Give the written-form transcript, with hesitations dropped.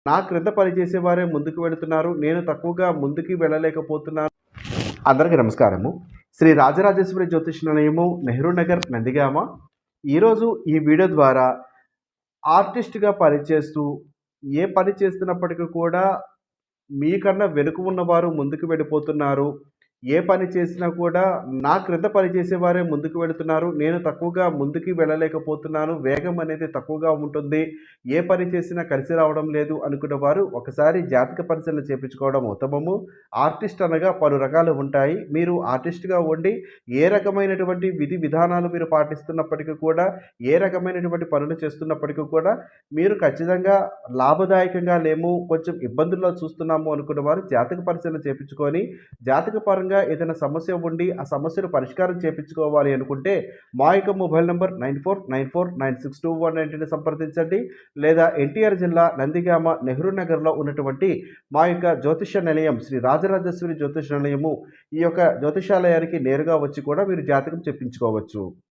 నా క్రింద పనిచేసేవారే ముందుకు వెళుతున్నారు. నేను తక్కువగా ముందుకు వెళ్ళలేకపోతున్నాను. అందరికీ నమస్కారము. శ్రీ రాజరాజేశ్వరి జ్యోతిష్ నిలయము, నెహ్రూ నగర్, నందిగామ. ఈరోజు ఈ వీడియో ద్వారా ఆర్టిస్ట్‌గా పనిచేస్తూ, ఏ పని చేస్తున్నప్పటికీ కూడా మీకన్నా వెనుక ఉన్నవారు ముందుకు వెళ్ళిపోతున్నారు. ఏ పని చేసినా కూడా నా క్రింద పని చేసేవారే ముందుకు వెళుతున్నారు. నేను తక్కువగా ముందుకు వెళ్ళలేకపోతున్నాను. వేగం అనేది తక్కువగా ఉంటుంది. ఏ పని చేసినా కలిసి రావడం లేదు అనుకునేవారు ఒకసారి జాతక పరిశీలన చేపించుకోవడం ఉత్తమము. ఆర్టిస్ట్ అనగా పలు రకాలు ఉంటాయి. మీరు ఆర్టిస్ట్‌గా ఉండి ఏ రకమైనటువంటి విధి విధానాలు మీరు పాటిస్తున్నప్పటికీ కూడా, ఏ రకమైనటువంటి పనులు చేస్తున్నప్పటికీ కూడా మీరు ఖచ్చితంగా లాభదాయకంగా లేము, కొంచెం ఇబ్బందుల్లో చూస్తున్నాము అనుకున్నవారు జాతక పరిశీలన చేపించుకొని, జాతక పరంగా ఏదైనా సమస్య ఉండి ఆ సమస్యను పరిష్కారం చేపించుకోవాలి అనుకుంటే మా యొక్క మొబైల్ నంబర్ 9494962190ని సంప్రదించండి. లేదా ఎన్టీఆర్ జిల్లా నందిగామ నెహ్రూ నగర్లో ఉన్నటువంటి మా యొక్క జ్యోతిష నిలయం శ్రీ రాజరాజేశ్వరి జ్యోతిష నిలయము, ఈ యొక్క జ్యోతిషాలయానికి నేరుగా వచ్చి కూడా మీరు జాతకం చెప్పించుకోవచ్చు.